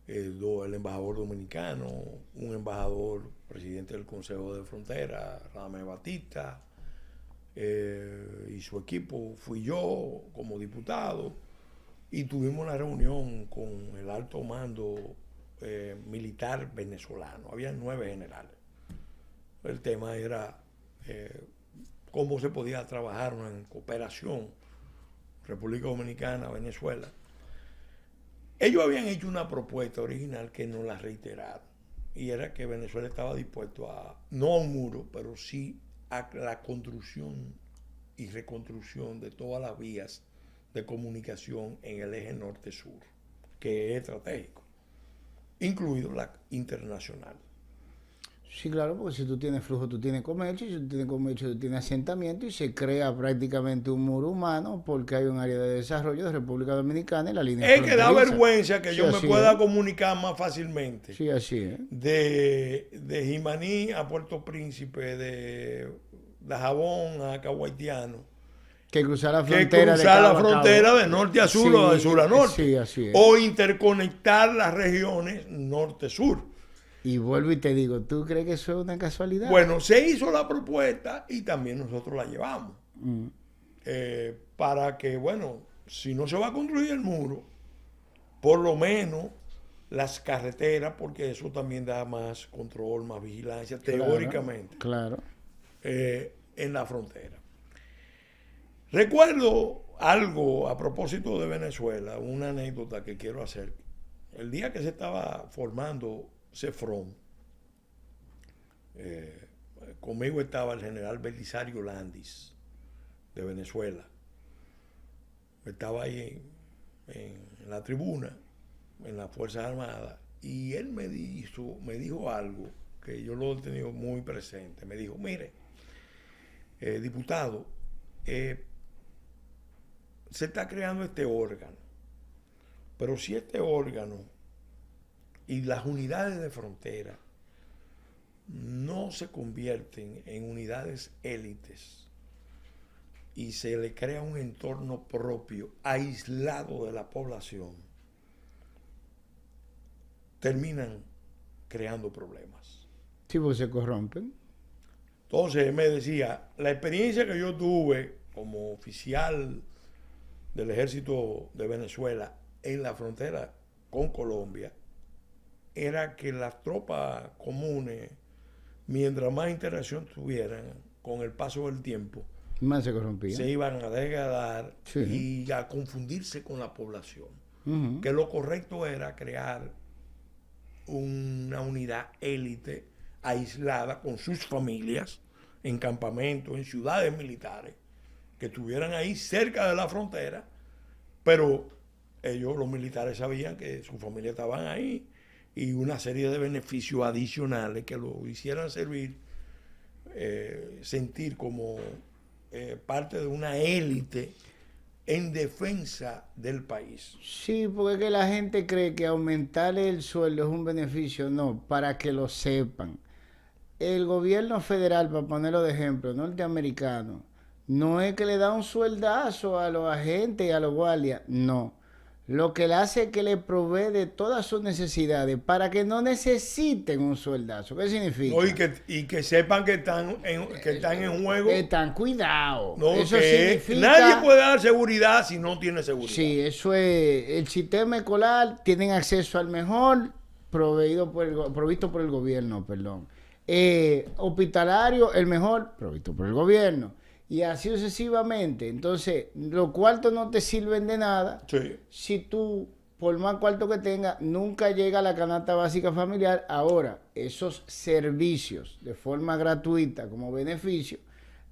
el embajador dominicano, un embajador, presidente del Consejo de Frontera, Radamés Batista, y su equipo. Fui yo como diputado y tuvimos una reunión con el alto mando militar venezolano. Había 9 generales. El tema era cómo se podía trabajar en cooperación República Dominicana, Venezuela. Ellos habían hecho una propuesta original que no la reiteraron, y era que Venezuela estaba dispuesto no a un muro, pero sí a la construcción y reconstrucción de todas las vías de comunicación en el eje norte-sur, que es estratégico, incluido la internacional. Sí, claro, porque si tú tienes flujo, tú tienes comercio, y si tú tienes comercio, tú tienes asentamiento, y se crea prácticamente un muro humano porque hay un área de desarrollo de República Dominicana y la línea Es que da fronteriza. vergüenza que Sí, yo me así pueda es. comunicar más fácilmente Sí, así es. de Jimaní a Puerto Príncipe, de Dajabón a Caguaitiano, Que cruzar la que frontera cruzar de la cabo a frontera cabo. de norte a sur Sí, o de sur a norte. Sí, así es. O interconectar las regiones norte-sur. Y vuelvo y te digo, ¿tú crees que eso es una casualidad? Bueno, se hizo la propuesta y también nosotros la llevamos. Para que, bueno, si no se va a construir el muro, por lo menos las carreteras, porque eso también da más control, más vigilancia, Claro, teóricamente, Claro. En la frontera. Recuerdo algo a propósito de Venezuela, una anécdota que quiero hacer. El día que se estaba formando CEFRON, conmigo estaba el general Belisario Landis, de Venezuela. Estaba ahí en la tribuna, en las Fuerzas Armadas, y él me dijo algo que yo lo he tenido muy presente. Me dijo, mire, diputado, se está creando este órgano, pero si este órgano y las unidades de frontera no se convierten en unidades élites y se le crea un entorno propio, aislado de la población, terminan creando problemas. Sí, porque se corrompen. Entonces él me decía, la experiencia que yo tuve como oficial del ejército de Venezuela en la frontera con Colombia era que las tropas comunes, mientras más interacción tuvieran con el paso del tiempo, Más se corrompían. se iban a degradar Sí. y a confundirse con la población. Ujú. Que lo correcto era crear una unidad élite aislada con sus familias en campamentos, en ciudades militares, que estuvieran ahí cerca de la frontera, pero ellos, los militares, sabían que sus familias estaban ahí y una serie de beneficios adicionales que lo hicieran sentir como parte de una élite en defensa del país. Sí, porque es que la gente cree que aumentarle el sueldo es un beneficio. No, para que lo sepan. El gobierno federal, para ponerlo de ejemplo, norteamericano, no es que le da un sueldazo a los agentes y a los guardias, no. Lo que le hace es que le provee de todas sus necesidades para que no necesiten un sueldazo. ¿Qué significa? No, y que sepan que están en juego. Están cuidados. No, Eso que significa... nadie puede dar seguridad si no tiene seguridad. Sí, eso es. El sistema escolar tienen acceso al mejor provisto por el gobierno, perdón. Hospitalario, el mejor provisto por el gobierno. Y así sucesivamente. Entonces, los cuartos no te sirven de nada Sí. si tú, por más cuarto que tengas, nunca llega a la canasta básica familiar. Ahora, esos servicios de forma gratuita como beneficio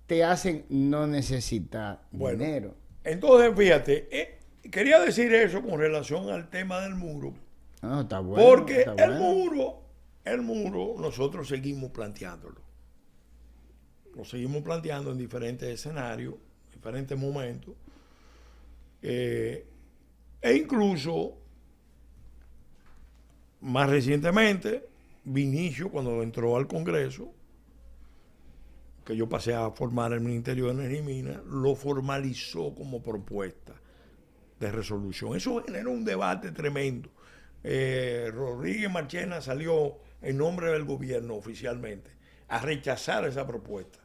te hacen no necesitar dinero. Entonces, fíjate, quería decir eso con relación al tema del muro. No, está bueno, Porque está bueno. el muro, nosotros seguimos planteándolo. Lo seguimos planteando en diferentes escenarios, diferentes momentos. E incluso, más recientemente, Vinicio, cuando entró al Congreso, que yo pasé a formar el Ministerio de Energía y Minas, lo formalizó como propuesta de resolución. Eso generó un debate tremendo. Rodríguez Marchena salió en nombre del gobierno oficialmente a rechazar esa propuesta,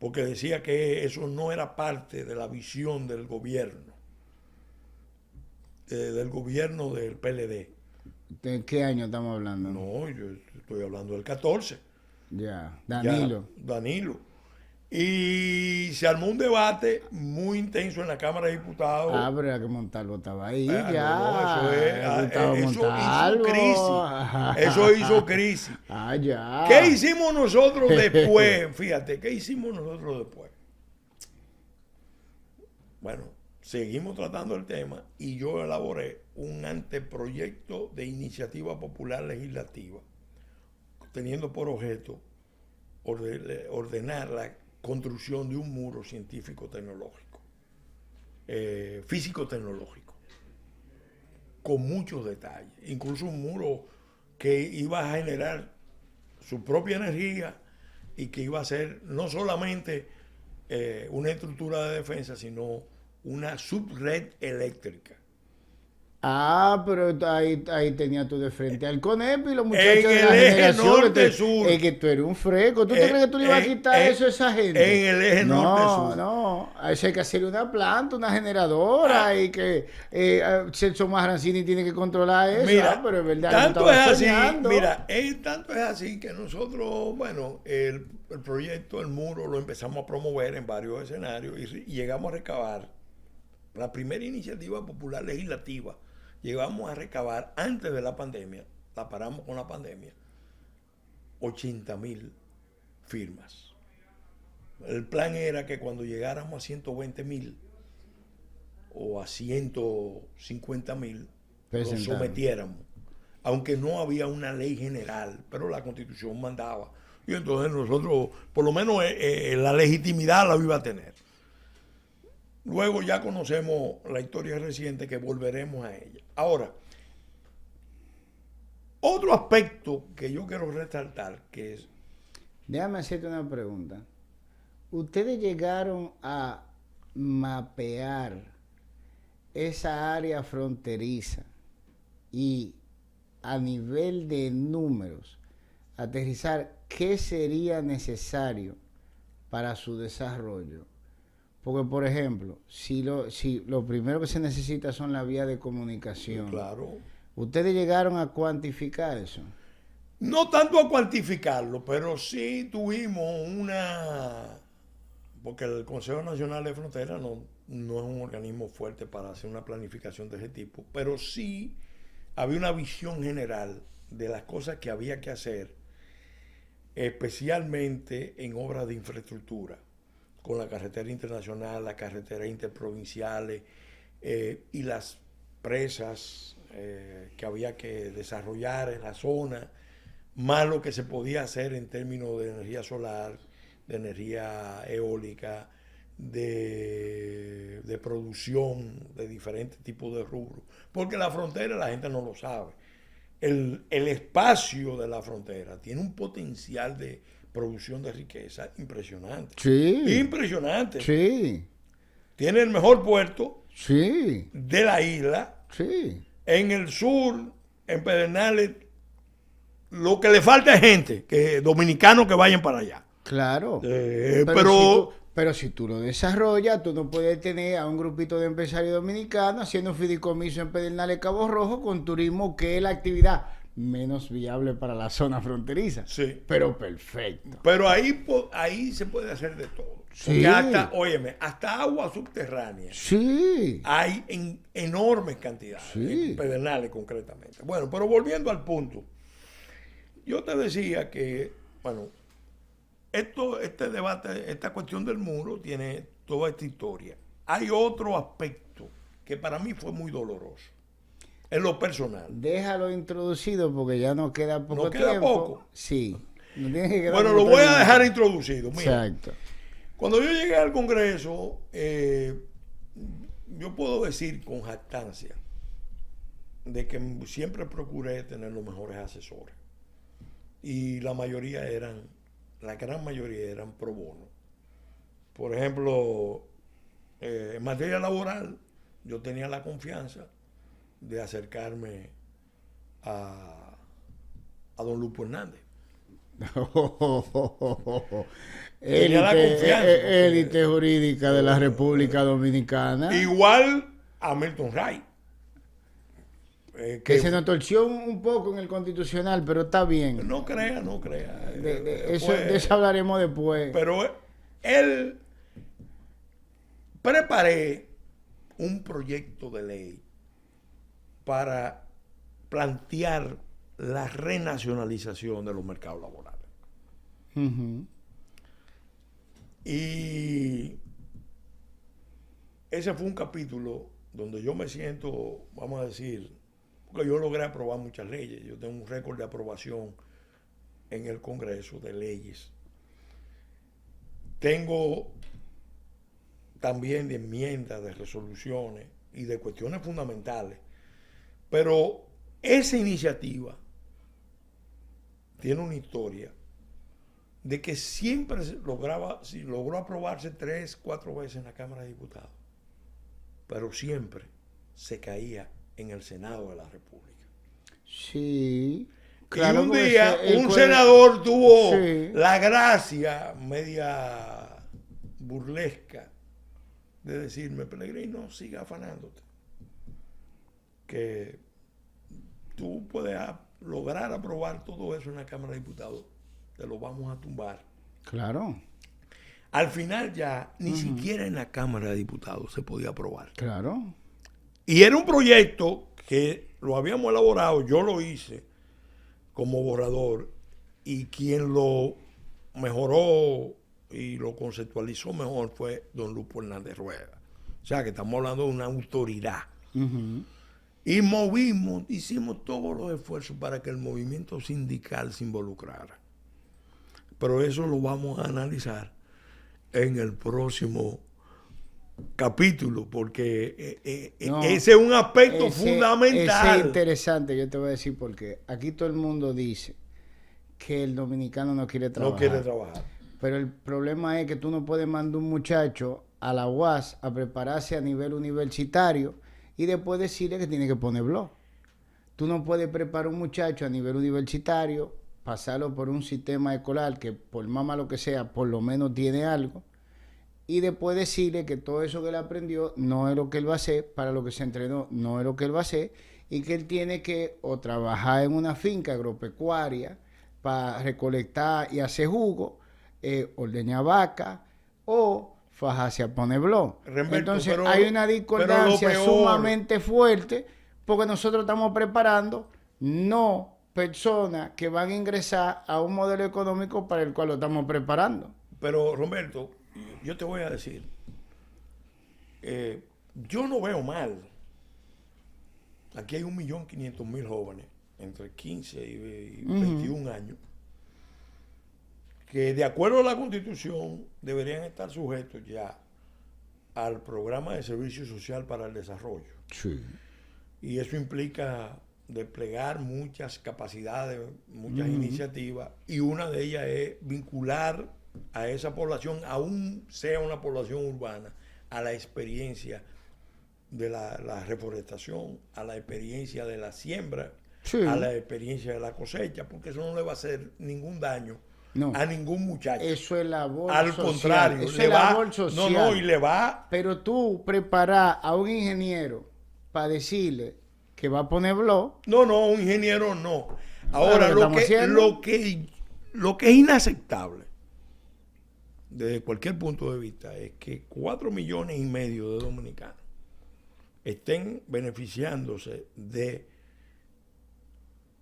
porque decía que eso no era parte de la visión del gobierno del PLD. ¿De qué año estamos hablando? No, yo estoy hablando del 14. Ya, Danilo. Ya, Danilo. Y se armó un debate muy intenso en la Cámara de Diputados. Ah, pero era que Montalvo estaba ahí, eso hizo crisis. Eso hizo crisis. Ah, ya. ¿Qué hicimos nosotros después? Fíjate, ¿qué hicimos nosotros después? Bueno, seguimos tratando el tema y yo elaboré un anteproyecto de iniciativa popular legislativa, teniendo por objeto ordenar la construcción de un muro científico-tecnológico, físico-tecnológico, con muchos detalles, incluso un muro que iba a generar su propia energía y que iba a ser no solamente una estructura de defensa, sino una subred eléctrica. Ah, pero ahí tenía tú de frente al CONEP y los muchachos En de el la eje generación. norte-sur. Es que tú eres un freco. ¿Tú te crees que tú le ibas a quitar eso a esa gente? En el eje norte-sur. No. A eso hay que hacerle una planta, una generadora y que Celso Magrancini tiene que controlar eso. Mira, pero es verdad. tanto es así, tanto es así que nosotros, bueno, el proyecto, el muro, lo empezamos a promover en varios escenarios y llegamos a recabar la primera iniciativa popular legislativa. Llegamos a recabar antes de la pandemia, la paramos con la pandemia, 80,000 firmas. El plan era que cuando llegáramos a 120,000 o a 150,000, lo sometiéramos, aunque no había una ley general, pero la Constitución mandaba. Y entonces nosotros, por lo menos la legitimidad la iba a tener. Luego ya conocemos la historia reciente, que volveremos a ella. Ahora, otro aspecto que yo quiero resaltar, que es... Déjame hacerte una pregunta. ¿Ustedes llegaron a mapear esa área fronteriza y a nivel de números aterrizar qué sería necesario para su desarrollo? Porque, por ejemplo, si lo primero que se necesita son las vías de comunicación. Claro. ¿Ustedes llegaron a cuantificar eso? No tanto a cuantificarlo, pero sí tuvimos porque el Consejo Nacional de Fronteras no es un organismo fuerte para hacer una planificación de ese tipo, pero sí había una visión general de las cosas que había que hacer, especialmente en obras de infraestructura, con la carretera internacional, las carreteras interprovinciales y las presas que había que desarrollar en la zona, más lo que se podía hacer en términos de energía solar, de energía eólica, de producción de diferentes tipos de rubros. Porque la frontera la gente no lo sabe. El espacio de la frontera tiene un potencial de producción de riqueza impresionante. Sí. Impresionante. Sí. Tiene el mejor puerto Sí. de la isla. Sí. En el sur, en Pedernales, lo que le falta es gente, que dominicanos que vayan para allá. Claro. Pero Si tú lo desarrollas, tú no puedes tener a un grupito de empresarios dominicanos haciendo un fideicomiso en Pedernales Cabo Rojo con turismo, que es la actividad menos viable para la zona fronteriza. sí. Pero perfecto. Pero ahí se puede hacer de todo. Sí. Porque hasta agua subterránea Sí. hay en enormes cantidades. Sí. En Pedernales concretamente. Bueno, pero volviendo al punto. Yo te decía que, bueno, este debate, esta cuestión del muro tiene toda esta historia. Hay otro aspecto que para mí fue muy doloroso, en lo personal. Déjalo introducido porque ya no queda poco ¿No queda tiempo. poco? Sí. No tiene que quedar Bueno, como lo voy a 3 dejar minutos. introducido. Mira, Exacto. cuando yo llegué al Congreso, yo puedo decir con jactancia de que siempre procuré tener los mejores asesores. Y la gran mayoría eran pro bono. Por ejemplo, en materia laboral, yo tenía la confianza de acercarme a don Lupo Hernández. Tenía la confianza. Élite jurídica de la República Dominicana. Igual a Milton Ray. Que se nos torció un poco en el Constitucional, pero está bien. No crea. De eso hablaremos después. Pero él preparé un proyecto de ley para plantear la renacionalización de los mercados laborales. Uh-huh. Y ese fue un capítulo donde yo me siento, vamos a decir, porque yo logré aprobar muchas leyes. Yo tengo un récord de aprobación en el Congreso de leyes. Tengo también de enmiendas, de resoluciones y de cuestiones fundamentales. Pero esa iniciativa tiene una historia de que siempre logró aprobarse 3, 4 veces en la Cámara de Diputados, pero siempre se caía en el Senado de la República. Sí. Claro, y un día un senador tuvo la gracia media burlesca de decirme: Pellegrino, siga afanándote, que tú puedes lograr aprobar todo eso en la Cámara de Diputados, te lo vamos a tumbar. Claro. Al final ya ni siquiera en la Cámara de Diputados se podía aprobar. Claro. Y era un proyecto que lo habíamos elaborado, yo lo hice como borrador, y quien lo mejoró y lo conceptualizó mejor fue don Lupo Hernández Rueda. O sea que estamos hablando de una autoridad. Uh-huh. Y hicimos todos los esfuerzos para que el movimiento sindical se involucrara. Pero eso lo vamos a analizar en el próximo capítulo, porque ese es un aspecto fundamental. Ese es interesante, yo te voy a decir por qué. Aquí todo el mundo dice que el dominicano no quiere trabajar. No quiere trabajar. Pero el problema es que tú no puedes mandar un muchacho a la UAS a prepararse a nivel universitario y después decirle que tiene que poner blog. Tú no puedes preparar un muchacho a nivel universitario, pasarlo por un sistema escolar que por más malo que sea, por lo menos tiene algo, y después decirle que todo eso que él aprendió no es lo que él va a hacer, para lo que se entrenó no es lo que él va a hacer, y que él tiene que o trabajar en una finca agropecuaria para recolectar y hacer jugo, ordeñar vaca o fajarse a poner blog. Entonces hay una discordancia sumamente fuerte, porque nosotros estamos preparando no personas que van a ingresar a un modelo económico para el cual lo estamos preparando. Pero Roberto, yo te voy a decir, yo no veo mal. Aquí hay 1.500.000 jóvenes entre 15 y 21 años que, de acuerdo a la Constitución, deberían estar sujetos ya al programa de servicio social para el desarrollo. Sí. Y eso implica desplegar muchas capacidades, muchas iniciativas, y una de ellas es vincular a esa población, aún sea una población urbana, a la experiencia de la reforestación, a la experiencia de la siembra, Sí. a la experiencia de la cosecha, porque eso no le va a hacer ningún daño No. a ningún muchacho. Eso es labor Al social. contrario, Eso le es va, labor social. no, y le va. Pero tú preparar a un ingeniero para decirle que va a poner blog. No, un ingeniero no. Claro, Ahora, lo lo estamos haciendo. que es inaceptable, desde cualquier punto de vista, es que 4,5 millones de dominicanos estén beneficiándose de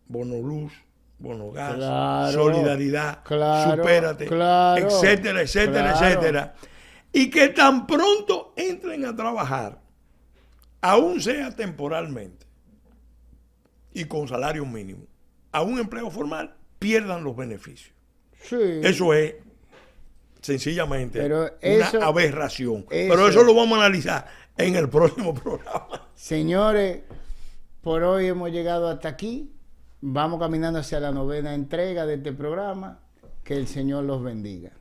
bono luz, bono gas, Claro, solidaridad, claro, supérate, claro, etcétera, etcétera, claro. etcétera. Y que tan pronto entren a trabajar, aún sea temporalmente y con salario mínimo, a un empleo formal, pierdan los beneficios. Sí. Eso es sencillamente Pero una eso- aberración. eso- Pero eso lo vamos a analizar en el próximo programa. Señores, por hoy hemos llegado hasta aquí. Vamos caminando hacia la 9ª entrega de este programa. Que el Señor los bendiga.